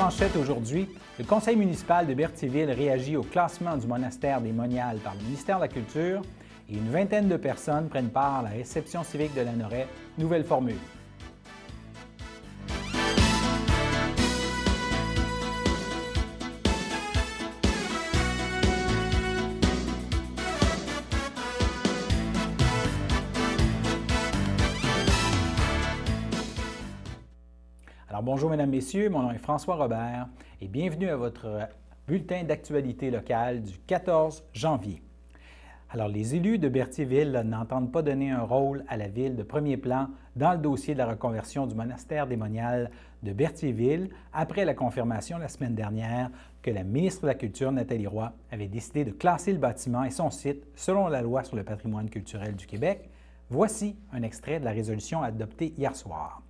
manchette aujourd'hui, le conseil municipal de Berthierville réagit au classement du monastère des Moniales par le ministère de la Culture et une vingtaine de personnes prennent part à la réception civique de Lanoret, nouvelle formule. Alors bonjour mesdames, messieurs, mon nom est François Robert et bienvenue à votre bulletin d'actualité locale du 14 janvier. Alors les élus de Berthierville n'entendent pas donner un rôle à la ville de premier plan dans le dossier de la reconversion du monastère des Moniales de Berthierville après la confirmation la semaine dernière que la ministre de la Culture, Nathalie Roy, avait décidé de classer le bâtiment et son site selon la loi sur le patrimoine culturel du Québec. Voici un extrait de la résolution adoptée hier soir.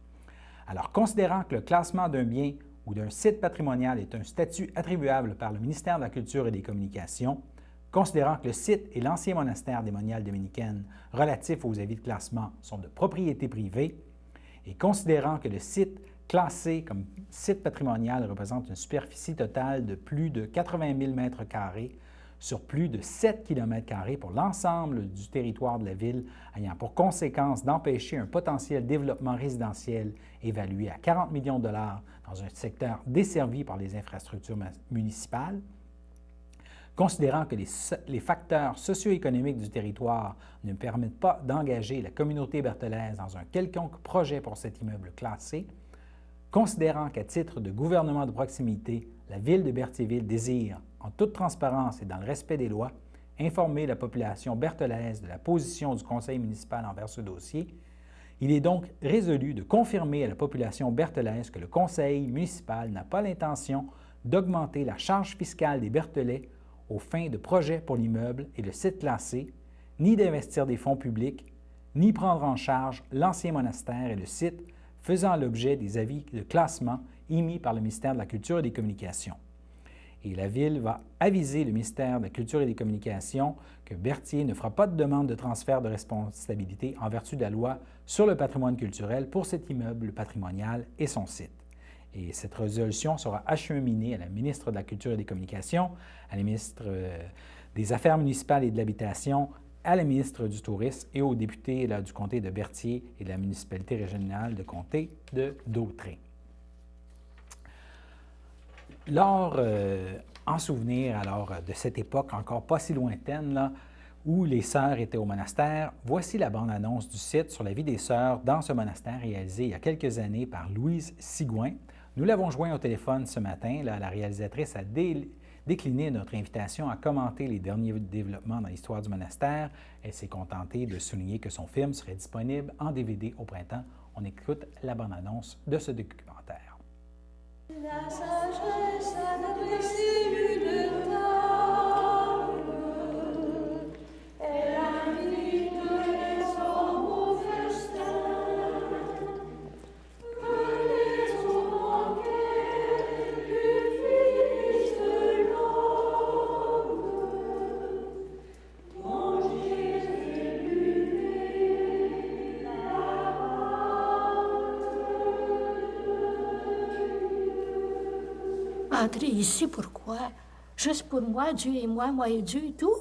Alors, considérant que le classement d'un bien ou d'un site patrimonial est un statut attribuable par le ministère de la Culture et des Communications, considérant que le site et l'ancien monastère des Moniales dominicaines relatifs aux avis de classement sont de propriété privée, et considérant que le site classé comme site patrimonial représente une superficie totale de plus de 80 000 m² sur plus de 7 km² pour l'ensemble du territoire de la ville, ayant pour conséquence d'empêcher un potentiel développement résidentiel évalué à 40 millions de dollars dans un secteur desservi par les infrastructures municipales, considérant que les facteurs socio-économiques du territoire ne permettent pas d'engager la communauté berthelaise dans un quelconque projet pour cet immeuble classé, considérant qu'à titre de gouvernement de proximité, la Ville de Berthierville désire, en toute transparence et dans le respect des lois, informer la population berthelaise de la position du conseil municipal envers ce dossier, il est donc résolu de confirmer à la population berthelaise que le conseil municipal n'a pas l'intention d'augmenter la charge fiscale des Berthelais aux fins de projets pour l'immeuble et le site classé, ni d'investir des fonds publics, ni prendre en charge l'ancien monastère et le site faisant l'objet des avis de classement émis par le ministère de la Culture et des Communications. Et la Ville va aviser le ministère de la Culture et des Communications que Berthier ne fera pas de demande de transfert de responsabilité en vertu de la loi sur le patrimoine culturel pour cet immeuble patrimonial et son site. Et cette résolution sera acheminée à la ministre de la Culture et des Communications, à la ministre des Affaires municipales et de l'Habitation, à la ministre du Tourisme et aux députés du comté de Berthier et de la municipalité régionale de comté de Dautré. En souvenir de cette époque encore pas si lointaine, là, où les sœurs étaient au monastère, voici la bande-annonce du site sur la vie des sœurs dans ce monastère réalisée il y a quelques années par Louise Sigouin. Nous l'avons joint au téléphone ce matin. Là, la réalisatrice a décliné notre invitation à commenter les derniers développements dans l'histoire du monastère. Elle s'est contentée de souligner que son film serait disponible en DVD au printemps. On écoute la bande-annonce de ce documentaire. La sagesse a dressé une table, elle invite les hommes au festin, venez au banquet du Fils de l'homme, mangez et buvez la Entrer ici, pourquoi? Juste pour moi, Dieu et moi et Dieu et tout?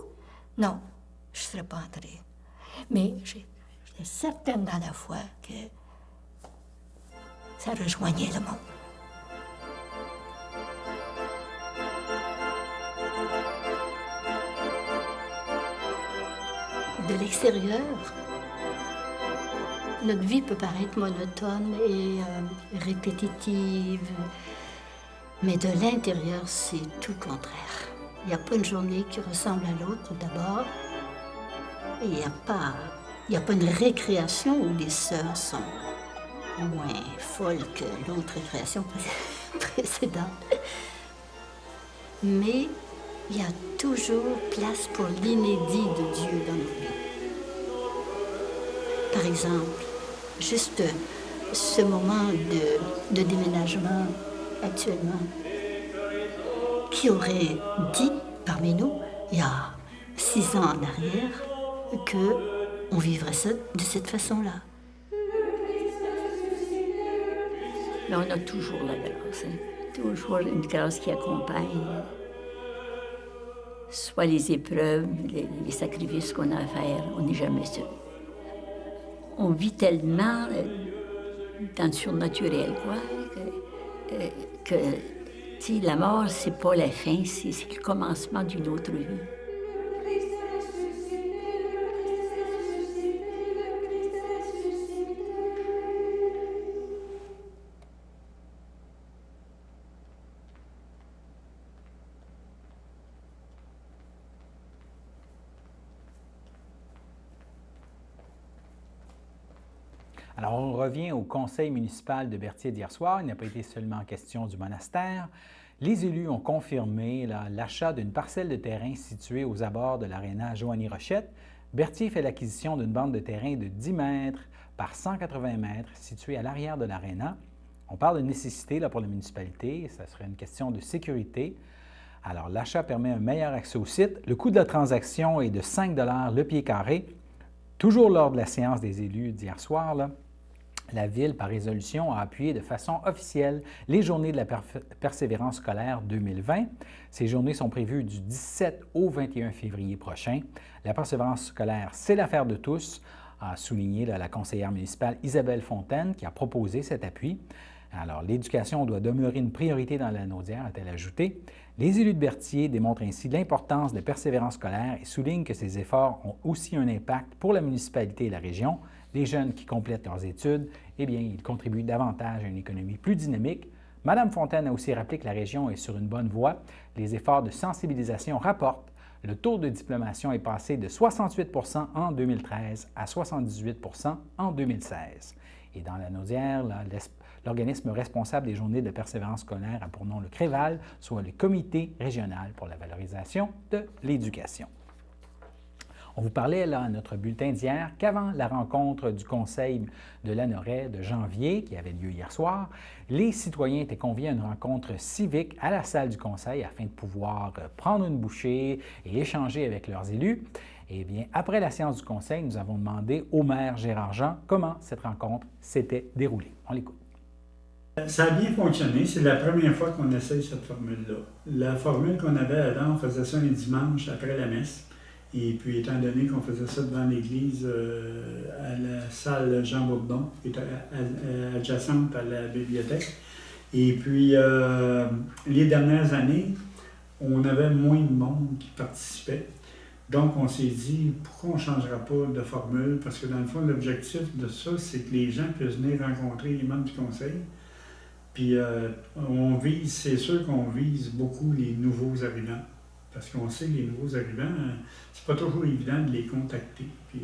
Non, je ne serais pas entrée. Mais j'étais certaine dans la foi que ça rejoignait le monde. De l'extérieur, notre vie peut paraître monotone et répétitive. Mais de l'intérieur, c'est tout le contraire. Il n'y a pas une journée qui ressemble à l'autre, d'abord. Et il n'y a pas une récréation où les sœurs sont moins folles que l'autre récréation précédente. Mais il y a toujours place pour l'inédit de Dieu dans nos vies. Par exemple, juste ce moment de déménagement actuellement, qui aurait dit parmi nous, il y a 6 ans en arrière, qu'on vivrait ça de cette façon-là. Mais on a toujours la grâce. Hein? toujours une grâce qui accompagne soit les épreuves, les sacrifices qu'on a à faire. On n'est jamais seul. On vit tellement dans le surnaturel, quoi, que tu sais, la mort, c'est pas la fin, c'est le commencement d'une autre vie. Alors, on revient au conseil municipal de Berthier d'hier soir. Il n'a pas été seulement question du monastère. Les élus ont confirmé l'achat d'une parcelle de terrain située aux abords de l'aréna Joanie-Rochette. Berthier fait l'acquisition d'une bande de terrain de 10 mètres par 180 mètres située à l'arrière de l'aréna. On parle de nécessité pour la municipalité. Ça serait une question de sécurité. Alors, l'achat permet un meilleur accès au site. Le coût de la transaction est de 5 $ le pied carré. Toujours lors de la séance des élus d'hier soir, la Ville, par résolution, a appuyé de façon officielle les journées de la persévérance scolaire 2020. Ces journées sont prévues du 17 au 21 février prochain. La persévérance scolaire, c'est l'affaire de tous, a souligné la conseillère municipale Isabelle Fontaine qui a proposé cet appui. Alors, l'éducation doit demeurer une priorité dans la Naudière, a-t-elle ajouté. Les élus de Berthier démontrent ainsi l'importance de persévérance scolaire et soulignent que ces efforts ont aussi un impact pour la municipalité et la région. Les jeunes qui complètent leurs études, eh bien, ils contribuent davantage à une économie plus dynamique. Mme Fontaine a aussi rappelé que la région est sur une bonne voie. Les efforts de sensibilisation rapportent. Le taux de diplomation est passé de 68 % en 2013 à 78 % en 2016. Et dans la Naudière, l'organisme responsable des journées de persévérance scolaire a pour nom le CREVAL, soit le Comité régional pour la valorisation de l'éducation. On vous parlait à notre bulletin d'hier qu'avant la rencontre du Conseil de Lanoraie de janvier, qui avait lieu hier soir, les citoyens étaient conviés à une rencontre civique à la salle du Conseil afin de pouvoir prendre une bouchée et échanger avec leurs élus. Eh bien, après la séance du Conseil, nous avons demandé au maire Gérard Jean comment cette rencontre s'était déroulée. On l'écoute. Ça a bien fonctionné. C'est la première fois qu'on essaye cette formule-là. La formule qu'on avait avant, on faisait ça les dimanches après la messe. Et puis, étant donné qu'on faisait ça devant l'église, à la salle Jean Bourdon, qui est adjacente à la bibliothèque. Et puis, les dernières années, on avait moins de monde qui participait. Donc, on s'est dit, pourquoi on ne changera pas de formule? Parce que dans le fond, l'objectif de ça, c'est que les gens puissent venir rencontrer les membres du conseil. Puis, c'est sûr qu'on vise beaucoup les nouveaux arrivants. Parce qu'on sait que les nouveaux arrivants, c'est pas toujours évident de les contacter. Puis,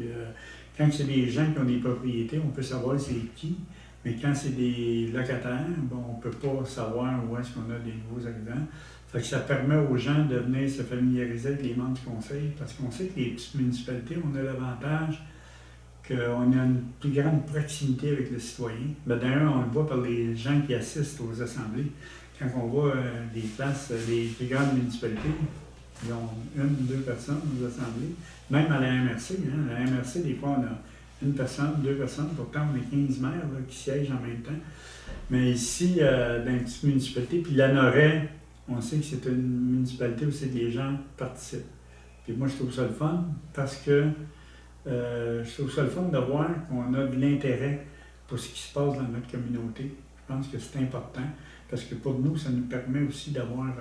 quand c'est des gens qui ont des propriétés, on peut savoir c'est qui. Mais quand c'est des locataires, bon, on ne peut pas savoir où est-ce qu'on a des nouveaux arrivants. Fait que ça permet aux gens de venir se familiariser avec les membres du conseil, parce qu'on sait que les petites municipalités, on a l'avantage qu'on a une plus grande proximité avec le citoyen. D'ailleurs, on le voit par les gens qui assistent aux assemblées. Quand on voit des places, les plus grandes municipalités, ils ont 1 ou 2 personnes aux assemblées. Même à la MRC, la MRC, des fois, on a 1 personne, 2 personnes, pourtant on est 15 maires qui siègent en même temps. Mais ici, dans une petite municipalité, puis Lanoraie, on sait que c'est une municipalité où c'est que les gens participent. Puis moi, je trouve ça le fun parce que je trouve ça le fun de voir qu'on a de l'intérêt pour ce qui se passe dans notre communauté. Je pense que c'est important parce que pour nous, ça nous permet aussi d'avoir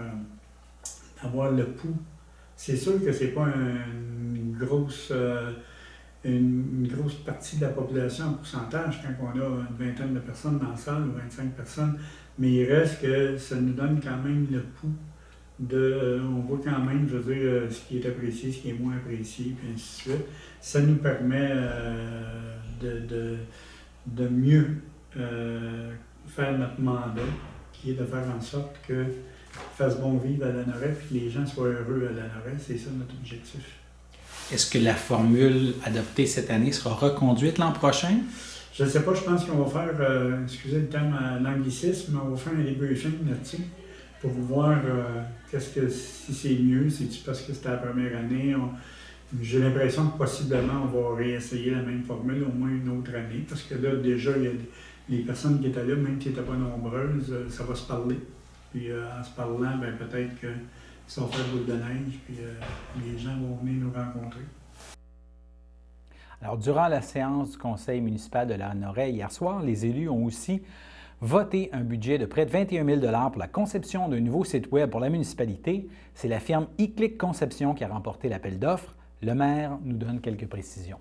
le pouls. C'est sûr que c'est pas une grosse partie de la population en pourcentage quand on a une vingtaine de personnes dans la salle ou 25 personnes, mais il reste que ça nous donne quand même le pouls on voit quand même, je veux dire, ce qui est apprécié, ce qui est moins apprécié, puis ainsi de suite. Ça nous permet de mieux faire notre mandat, qui est de faire en sorte que fasse bon vivre à Lanoraie, puis que les gens soient heureux à Lanoraie. C'est ça notre objectif. Est-ce que la formule adoptée cette année sera reconduite l'an prochain? Je ne sais pas, je pense qu'on va faire, excusez le terme l'anglicisme, mais on va faire un debriefing là-dessus pour voir si c'est mieux, c'est-tu parce que c'était la première année. J'ai l'impression que possiblement on va réessayer la même formule au moins une autre année, parce que là, déjà, il y a les personnes qui étaient là, même si elles n'étaient pas nombreuses, ça va se parler. Puis en se parlant, ben, peut-être qu'ils sont fait boule de neige, puis les gens vont venir nous rencontrer. Alors, durant la séance du conseil municipal de la Noret hier soir, les élus ont aussi voté un budget de près de 21 000 $ pour la conception d'un nouveau site Web pour la municipalité. C'est la firme eClick Conception qui a remporté l'appel d'offres. Le maire nous donne quelques précisions.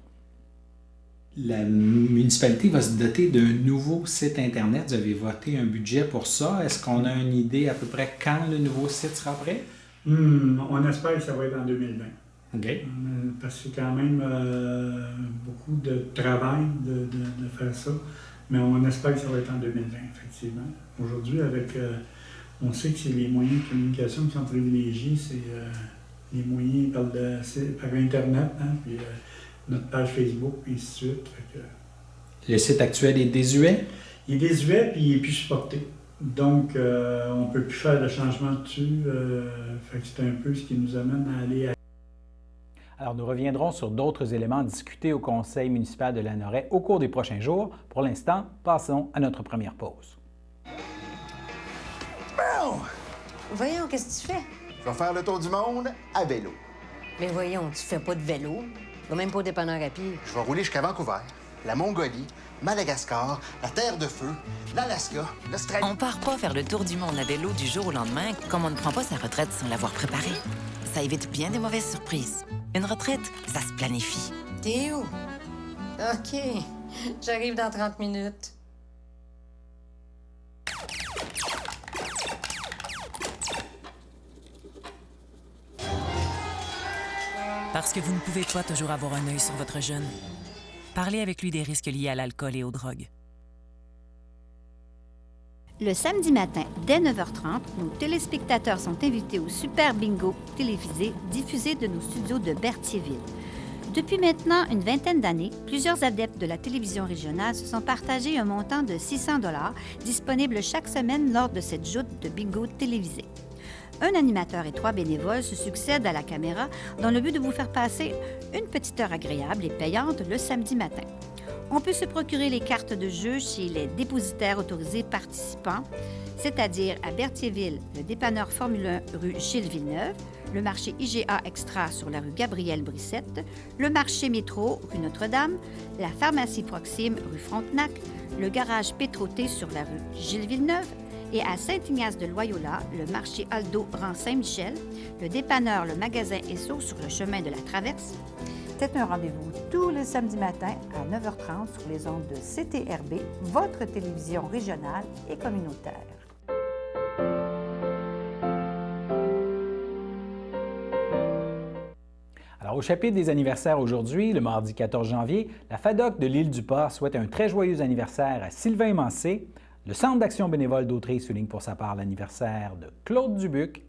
La municipalité va se doter d'un nouveau site Internet. Vous avez voté un budget pour ça. Est-ce qu'on a une idée à peu près quand le nouveau site sera prêt? On espère que ça va être en 2020. OK. Parce que c'est quand même beaucoup de travail de faire ça. Mais on espère que ça va être en 2020, effectivement. Aujourd'hui, on sait que c'est les moyens de communication qui sont privilégiés, c'est les moyens par Internet, hein, puis notre page Facebook, et ainsi de suite. Le site actuel est désuet? Il est désuet, puis il n'est plus supporté. Donc, on ne peut plus faire de changement dessus. C'est un peu ce qui nous amène à aller à... Alors, nous reviendrons sur d'autres éléments discutés au conseil municipal de la Noret au cours des prochains jours. Pour l'instant, passons à notre première pause. Bon, Voyons, qu'est-ce que tu fais? je vais faire le tour du monde à vélo. Mais voyons, tu fais pas de vélo. Tu vas même pas au dépanneur à pied. Je vais rouler jusqu'à Vancouver, la Mongolie, Madagascar, la Terre de Feu, l'Alaska, l'Australie. On part pas faire le tour du monde à vélo du jour au lendemain comme on ne prend pas sa retraite sans l'avoir préparée. Ça évite bien des mauvaises surprises. Une retraite, ça se planifie. T'es où? OK. J'arrive dans 30 minutes. Parce que vous ne pouvez pas toujours avoir un œil sur votre jeune. Parlez avec lui des risques liés à l'alcool et aux drogues. Le samedi matin, dès 9h30, nos téléspectateurs sont invités au Super Bingo télévisé diffusé de nos studios de Berthierville. Depuis maintenant une vingtaine d'années, plusieurs adeptes de la télévision régionale se sont partagés un montant de 600 $ disponible chaque semaine lors de cette joute de bingo télévisé. Un animateur et 3 bénévoles se succèdent à la caméra dans le but de vous faire passer une petite heure agréable et payante le samedi matin. On peut se procurer les cartes de jeu chez les dépositaires autorisés participants, c'est-à-dire à Berthierville, le dépanneur Formule 1 rue Gilles Villeneuve, le marché IGA Extra sur la rue Gabriel-Brissette, le marché Métro rue Notre-Dame, la pharmacie Proxime rue Frontenac, le garage Pétroté sur la rue Gilles Villeneuve et à Saint-Ignace-de-Loyola, le marché Aldo rang Saint-Michel, le dépanneur Le Magasin Esso sur le chemin de la Traverse. C'est un rendez-vous tous les samedis matins à 9h30 sur les ondes de CTRB, votre télévision régionale et communautaire. Alors, au chapitre des anniversaires aujourd'hui, le mardi 14 janvier, la FADOC de l'Île-du-Pas souhaite un très joyeux anniversaire à Sylvain Mancé. Le Centre d'action bénévole d'Autrey souligne pour sa part l'anniversaire de Claude Dubuc.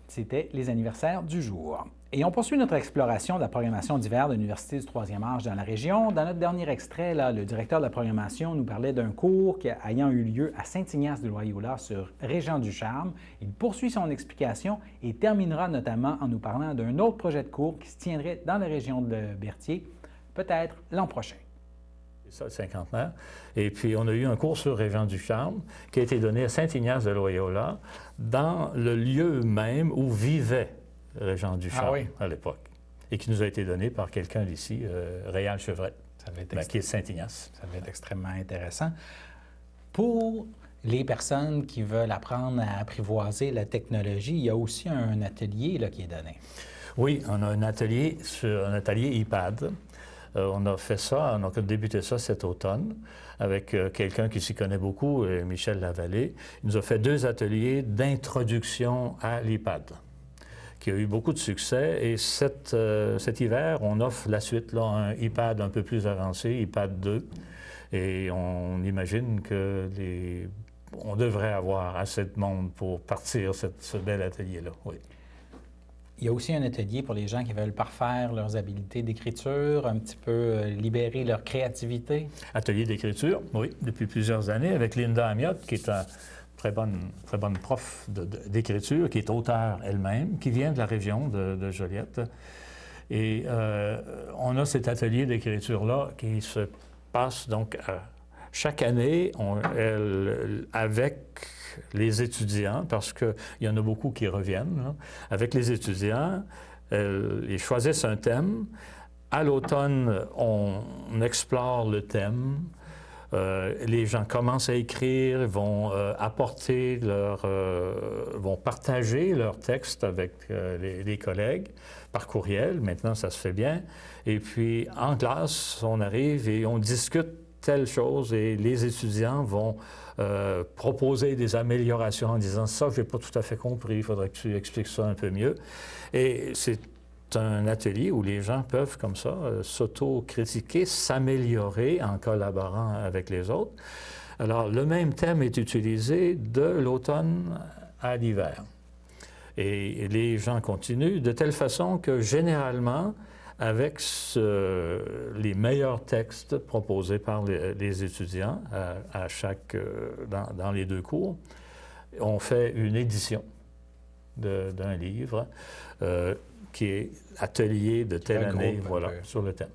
C'était les anniversaires du jour. Et on poursuit notre exploration de la programmation d'hiver de l'Université du 3e âge dans la région. Dans notre dernier extrait, là, le directeur de la programmation nous parlait d'un cours ayant eu lieu à Saint-Ignace-de-Loyola sur Régent-du-Charme. Il poursuit son explication et terminera notamment en nous parlant d'un autre projet de cours qui se tiendrait dans la région de Berthier, peut-être l'an prochain. C'est ça, le cinquantenaire. Et puis, on a eu un cours sur Régent-du-Charme qui a été donné à Saint-Ignace-de-Loyola, dans le lieu même où vivait Régent-du-Charme à l'époque, et qui nous a été donné par quelqu'un d'ici, Réal Chevrette, qui est de Saint-Ignace. Ça va être extrêmement intéressant. Pour les personnes qui veulent apprendre à apprivoiser la technologie, il y a aussi un atelier là, qui est donné. Oui, on a un atelier iPad. On a fait ça, on a débuté ça cet automne avec quelqu'un qui s'y connaît beaucoup, Michel Lavallée. Il nous a fait 2 ateliers d'introduction à l'iPad, qui a eu beaucoup de succès. Et cet hiver, on offre la suite, là, un iPad un peu plus avancé, iPad 2. Et on imagine on devrait avoir assez de monde pour partir ce bel atelier-là, oui. Il y a aussi un atelier pour les gens qui veulent parfaire leurs habiletés d'écriture, un petit peu libérer leur créativité. Atelier d'écriture, oui, depuis plusieurs années, avec Linda Amiotte, qui est une très bonne prof d'écriture, qui est auteure elle-même, qui vient de la région de Joliette. Et on a cet atelier d'écriture-là qui se passe donc chaque année, avec les étudiants, parce qu'il y en a beaucoup qui reviennent, là, avec les étudiants, ils choisissent un thème. À l'automne, on explore le thème. Les gens commencent à écrire, vont vont partager leur texte avec les collègues par courriel. Maintenant, ça se fait bien. Et puis, en classe, on arrive et on discute telle chose et les étudiants vont proposer des améliorations en disant « ça, je n'ai pas tout à fait compris, il faudrait que tu expliques ça un peu mieux ». Et c'est un atelier où les gens peuvent, comme ça, s'auto-critiquer, s'améliorer en collaborant avec les autres. Alors, le même thème est utilisé de l'automne à l'hiver. Et les gens continuent de telle façon que, généralement, avec les meilleurs textes proposés par les étudiants dans les 2 cours, on fait une édition d'un livre qui est atelier de telle année, voilà, sur le thème.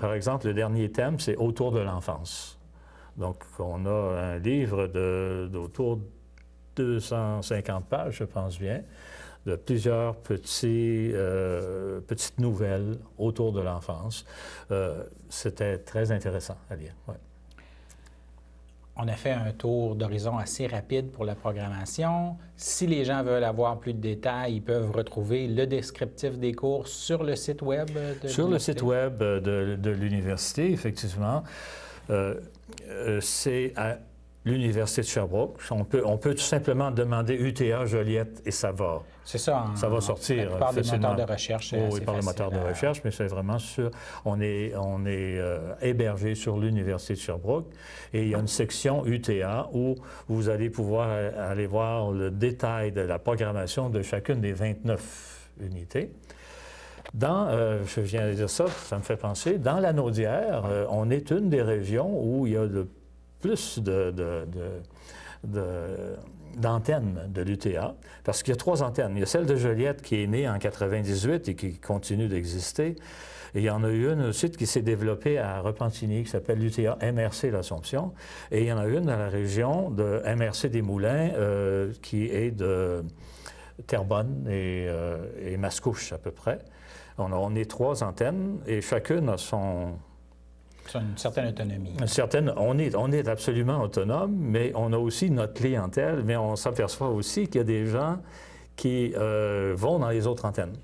Par exemple, le dernier thème, c'est autour de l'enfance. Donc, on a un livre d'autour de 250 pages, je pense bien, de plusieurs petites nouvelles autour de l'enfance. C'était très intéressant à lire. Ouais. On a fait un tour d'horizon assez rapide pour la programmation. Si les gens veulent avoir plus de détails, ils peuvent retrouver le descriptif des cours sur le site web de l'université? Sur le site web de l'université, effectivement. C'est à l'Université de Sherbrooke. On peut tout simplement demander UTA Joliette et ça va. C'est ça. Ça va sortir. Par des moteurs de recherche. Oui, par les moteurs de recherche, mais c'est vraiment sûr. On est hébergé sur l'Université de Sherbrooke et il y a une section UTA où vous allez pouvoir aller voir le détail de la programmation de chacune des 29 unités. Je viens de dire ça, ça me fait penser, dans la Naudière, on est une des régions où il y a le plus d'antennes de l'UTA, parce qu'il y a 3 antennes. Il y a celle de Joliette qui est née en 98 et qui continue d'exister. Et il y en a eu une aussi qui s'est développée à Repentigny, qui s'appelle l'UTA MRC l'Assomption. Et il y en a une dans la région de MRC des Moulins, qui est de Terrebonne et Mascouche à peu près. On est 3 antennes et chacune a une certaine autonomie. On est absolument autonome, mais on a aussi notre clientèle, mais on s'aperçoit aussi qu'il y a des gens qui vont dans les autres antennes.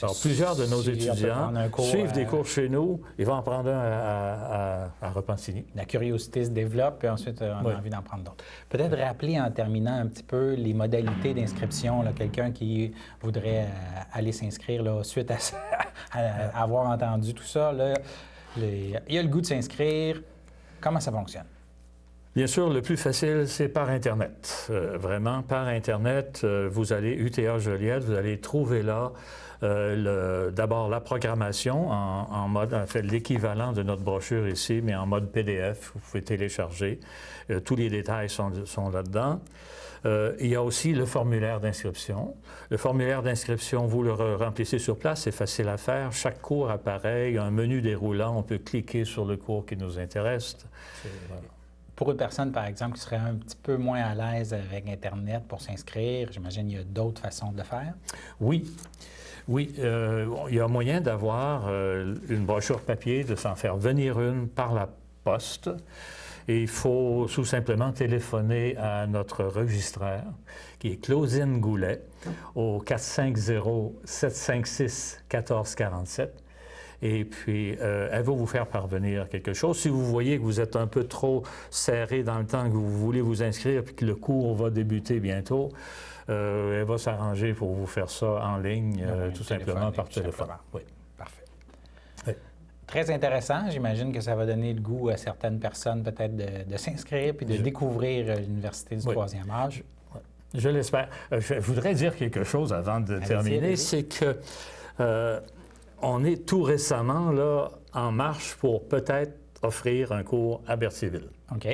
Alors, plusieurs de nos étudiants suivent des cours chez nous, ils vont en prendre un à Repentigny. La curiosité se développe et ensuite on a envie d'en prendre d'autres. Peut-être rappeler en terminant un petit peu les modalités d'inscription. Quelqu'un qui voudrait aller s'inscrire suite à avoir entendu tout ça, il y a le goût de s'inscrire. Comment ça fonctionne? Bien sûr, le plus facile, c'est par Internet. Vraiment, par Internet, vous allez UTA Joliette, vous allez trouver là d'abord la programmation en mode, en fait, l'équivalent de notre brochure ici, mais en mode PDF. Vous pouvez télécharger. Tous les détails sont là-dedans. Il y a aussi le formulaire d'inscription. Le formulaire d'inscription, vous le remplissez sur place, c'est facile à faire. Chaque cours apparaît, il y a un menu déroulant, on peut cliquer sur le cours qui nous intéresse. Voilà. Pour une personne, par exemple, qui serait un petit peu moins à l'aise avec Internet pour s'inscrire, j'imagine qu'il y a d'autres façons de le faire? Oui. Oui, il y a moyen d'avoir une brochure papier, de s'en faire venir une par la poste. Et il faut tout simplement téléphoner à notre registraire, qui est Claudine Goulet, au 450-756-1447. Et puis, elle va vous faire parvenir quelque chose. Si vous voyez que vous êtes un peu trop serré dans le temps, que vous voulez vous inscrire, puis que le cours va débuter bientôt, elle va s'arranger pour vous faire ça en ligne, tout simplement par téléphone. Oui. Parfait. Oui. Très intéressant. J'imagine que ça va donner le goût à certaines personnes peut-être de s'inscrire puis de découvrir l'Université du troisième âge. Je l'espère. Je voudrais dire quelque chose avant de terminer. C'est que on est tout récemment là, en marche pour peut-être offrir un cours à Berthierville. OK.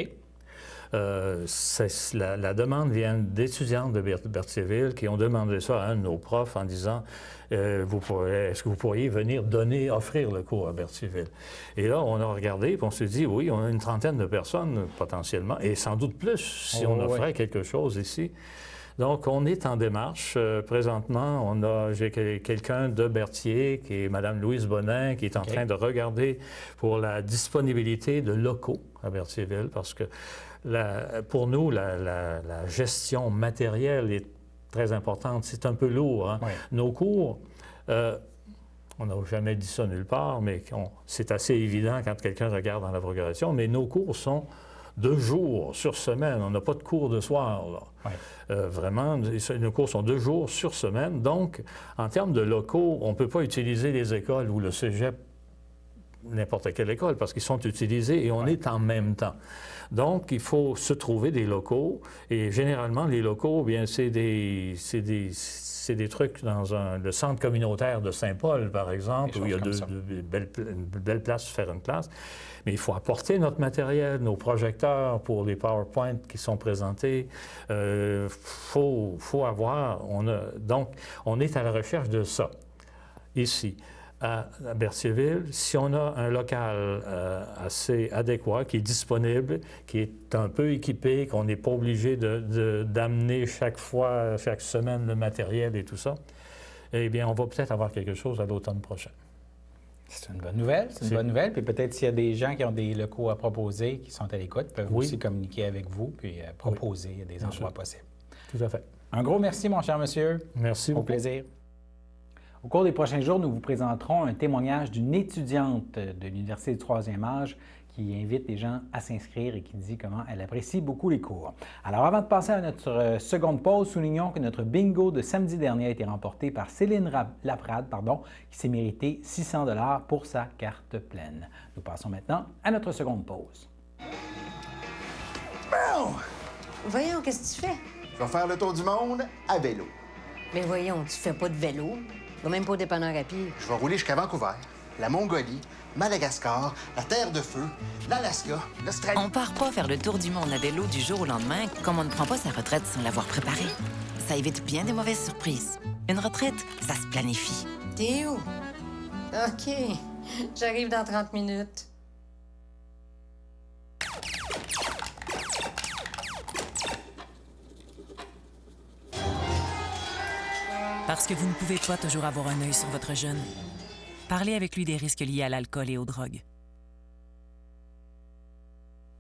La demande vient d'étudiantes de Berthierville qui ont demandé ça à un de nos profs en disant est-ce que vous pourriez venir offrir le cours à Berthierville? Et là, on a regardé et on s'est dit, oui, on a une trentaine de personnes potentiellement, et sans doute plus si on offrait quelque chose ici. Donc, on est en démarche. Présentement, j'ai quelqu'un de Berthier, qui est Mme Louise Bonin, qui est en train de regarder pour la disponibilité de locaux à Berthierville, parce que pour nous, la gestion matérielle est très importante. C'est un peu lourd. Hein? Nos cours, on n'a jamais dit ça nulle part, mais c'est assez évident quand quelqu'un regarde dans la programmation, mais nos cours sont 2 jours sur semaine. On n'a pas de cours de soir, là. Vraiment, nos cours sont 2 jours sur semaine. Donc, en termes de locaux, on ne peut pas utiliser les écoles ou le cégep, n'importe quelle école, parce qu'ils sont utilisés et on est en même temps. Donc, il faut se trouver des locaux. Et généralement, les locaux, bien, c'est des trucs dans le centre communautaire de Saint-Paul, par exemple, où il y a une belle place pour faire une classe. Mais il faut apporter notre matériel, nos projecteurs pour les PowerPoint qui sont présentés. Faut avoir... Donc, on est à la recherche de ça, ici. À Berthierville, si on a un local assez adéquat, qui est disponible, qui est un peu équipé, qu'on n'est pas obligé d'amener chaque semaine le matériel et tout ça, eh bien, on va peut-être avoir quelque chose à l'automne prochain. C'est une bonne nouvelle, c'est une bonne nouvelle. Puis peut-être s'il y a des gens qui ont des locaux à proposer, qui sont à l'écoute, peuvent aussi communiquer avec vous puis proposer des endroits possibles. Tout à fait. Un gros merci, mon cher monsieur. Merci beaucoup. Au plaisir. Au cours des prochains jours, nous vous présenterons un témoignage d'une étudiante de l'Université du 3e âge qui invite les gens à s'inscrire et qui dit comment elle apprécie beaucoup les cours. Alors, avant de passer à notre seconde pause, soulignons que notre bingo de samedi dernier a été remporté par Céline Laprade, qui s'est mérité 600 $ pour sa carte pleine. Nous passons maintenant à notre seconde pause. Bon! Voyons, qu'est-ce que tu fais? Je vais faire le tour du monde à vélo. Mais voyons, tu fais pas de vélo. Tu vas même pas au dépanneur à pied. Je vais rouler jusqu'à Vancouver, la Mongolie, Madagascar, la Terre de Feu, l'Alaska, l'Australie. On part pas faire le tour du monde à vélo du jour au lendemain comme on ne prend pas sa retraite sans l'avoir préparée. Ça évite bien des mauvaises surprises. Une retraite, ça se planifie. T'es où? OK. J'arrive dans 30 minutes. Parce que vous ne pouvez pas toujours avoir un œil sur votre jeune. Parlez avec lui des risques liés à l'alcool et aux drogues.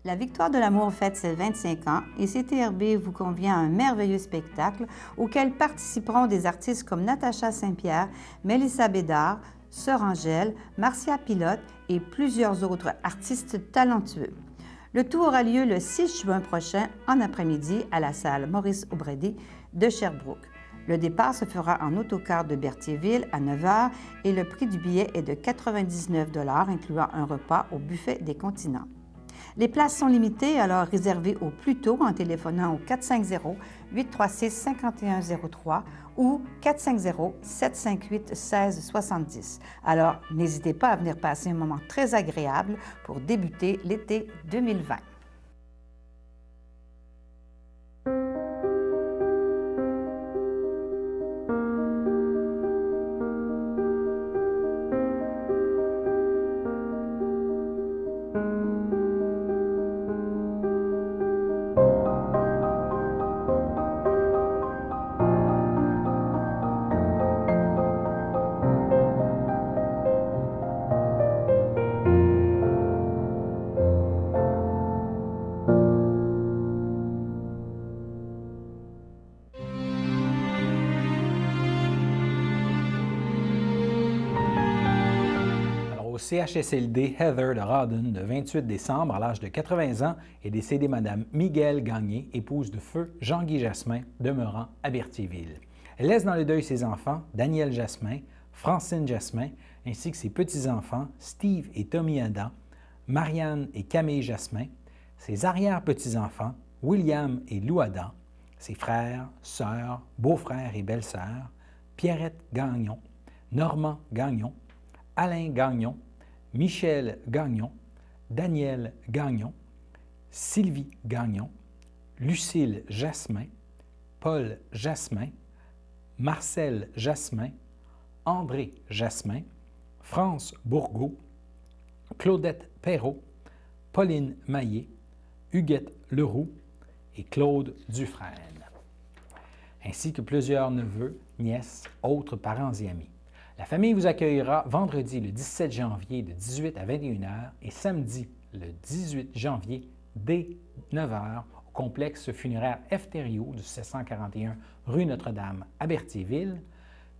La Victoire de l'amour fête ses 25 ans et CTRB vous convient à un merveilleux spectacle auquel participeront des artistes comme Natacha Saint-Pierre, Mélissa Bédard, Sœur Angèle, Marcia Pilote et plusieurs autres artistes talentueux. Le tout aura lieu le 6 juin prochain en après-midi à la salle Maurice O'Brady de Sherbrooke. Le départ se fera en autocar de Berthierville à 9 h et le prix du billet est de 99 $, incluant un repas au buffet des continents. Les places sont limitées, alors réservez au plus tôt en téléphonant au 450-836-5103 ou 450-758-1670. Alors, n'hésitez pas à venir passer un moment très agréable pour débuter l'été 2020. CHSLD Heather de Rawdon, de 28 décembre, à l'âge de 80 ans, est décédée Mme Miguel Gagné, épouse de feu Jean-Guy Jasmin, demeurant à Berthierville. Elle laisse dans le deuil ses enfants, Daniel Jasmin, Francine Jasmin, ainsi que ses petits-enfants, Steve et Tommy Adam, Marianne et Camille Jasmin, ses arrière-petits-enfants, William et Lou Adam, ses frères, sœurs, beaux-frères et belles-sœurs, Pierrette Gagnon, Normand Gagnon, Alain Gagnon, Michel Gagnon, Daniel Gagnon, Sylvie Gagnon, Lucille Jasmin, Paul Jasmin, Marcel Jasmin, André Jasmin, France Bourgault, Claudette Perrault, Pauline Maillet, Huguette Leroux et Claude Dufresne, ainsi que plusieurs neveux, nièces, autres parents et amis. La famille vous accueillera vendredi le 17 janvier de 18 à 21 h et samedi le 18 janvier dès 9 h au complexe funéraire F. Thériault du 741 rue Notre-Dame à Berthierville.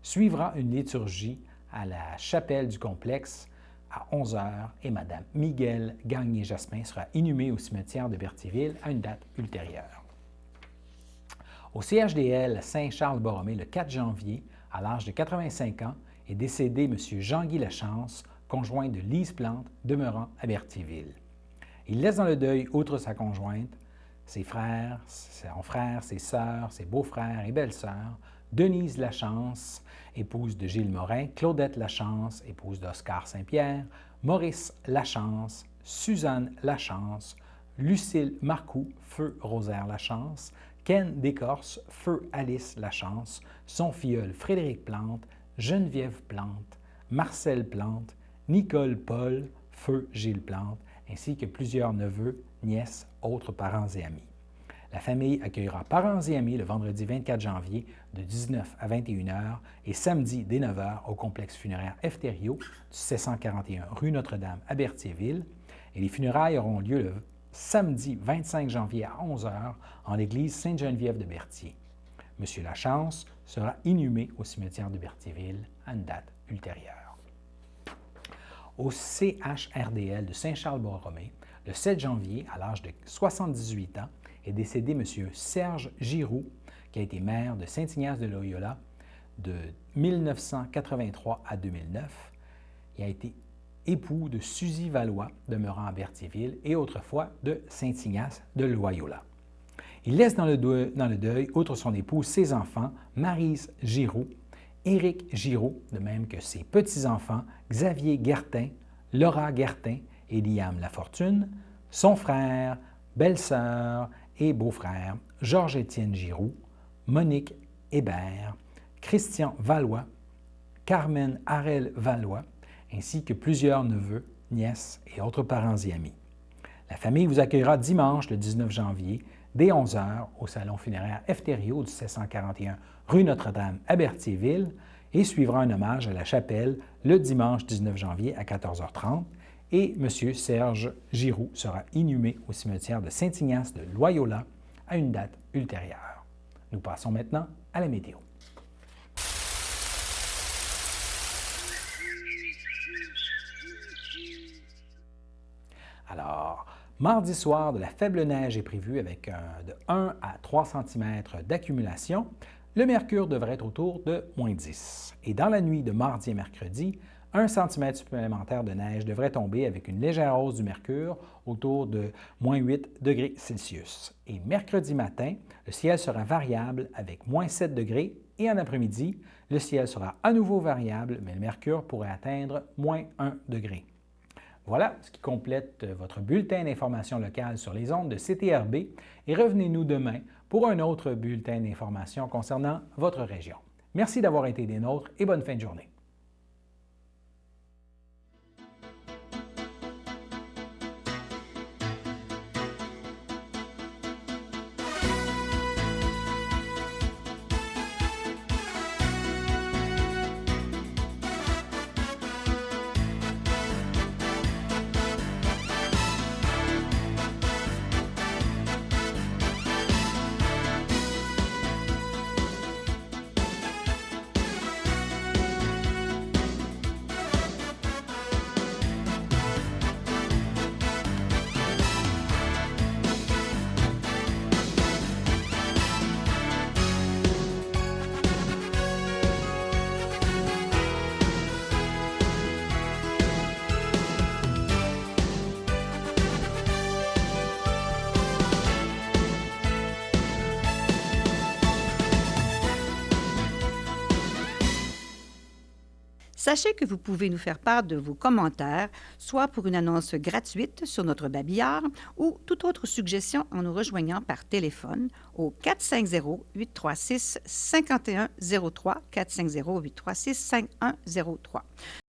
Suivra une liturgie à la chapelle du complexe à 11 h et Mme Miguel Gagné-Jasmin sera inhumée au cimetière de Berthierville à une date ultérieure. Au CHDL Saint-Charles-Borromée, le 4 janvier, à l'âge de 85 ans, est décédé M. Jean-Guy Lachance, conjoint de Lise Plante, demeurant à Berthierville. Il laisse dans le deuil, outre sa conjointe, ses frères, son frère, ses sœurs, ses beaux-frères et belles-sœurs, Denise Lachance, épouse de Gilles Morin, Claudette Lachance, épouse d'Oscar Saint-Pierre, Maurice Lachance, Suzanne Lachance, Lucille Marcoux, feu Rosaire Lachance, Ken Descorses, feu Alice Lachance, son filleul Frédéric Plante, Geneviève Plante, Marcel Plante, Nicole Paul, feu Gilles Plante, ainsi que plusieurs neveux, nièces, autres parents et amis. La famille accueillera parents et amis le vendredi 24 janvier de 19 à 21 h et samedi dès 9 h au complexe funéraire F. Thériault du 741 rue Notre-Dame à Berthierville. Et les funérailles auront lieu le samedi 25 janvier à 11 h en l'église Sainte-Geneviève de Berthier. M. Lachance sera inhumé au cimetière de Berthierville à une date ultérieure. Au CHRDL de Saint-Charles-Borromée, le 7 janvier, à l'âge de 78 ans, est décédé M. Serge Giroux, qui a été maire de Saint-Ignace de Loyola de 1983 à 2009. Il a été époux de Suzy Valois, demeurant à Berthierville, et autrefois de Saint-Ignace de Loyola. Il laisse dans le deuil, outre son épouse, ses enfants, Maryse Giroux, Éric Giroux, de même que ses petits-enfants, Xavier Guertin, Laura Guertin et Liam Lafortune, son frère, belle-sœur et beau-frère, Georges-Étienne Giroux, Monique Hébert, Christian Valois, Carmen Harel Valois, ainsi que plusieurs neveux, nièces et autres parents et amis. La famille vous accueillera dimanche, le 19 janvier, dès 11 h au salon funéraire F. Thériault du 741 rue Notre-Dame à Berthierville et suivra un hommage à la chapelle le dimanche 19 janvier à 14 h 30 et M. Serge Giroux sera inhumé au cimetière de Saint-Ignace de Loyola à une date ultérieure. Nous passons maintenant à la météo. Alors, mardi soir, de la faible neige est prévue avec de 1 à 3 cm d'accumulation. Le mercure devrait être autour de -10. Et dans la nuit de mardi et mercredi, 1 cm supplémentaire de neige devrait tomber avec une légère hausse du mercure autour de -8 degrés Celsius. Et mercredi matin, le ciel sera variable avec -7 degrés et en après-midi, le ciel sera à nouveau variable, mais le mercure pourrait atteindre -1 degré. Voilà ce qui complète votre bulletin d'information locale sur les ondes de CTRB et revenez-nous demain pour un autre bulletin d'information concernant votre région. Merci d'avoir été des nôtres et bonne fin de journée. Sachez que vous pouvez nous faire part de vos commentaires, soit pour une annonce gratuite sur notre babillard ou toute autre suggestion en nous rejoignant par téléphone au 450-836-5103, 450-836-5103.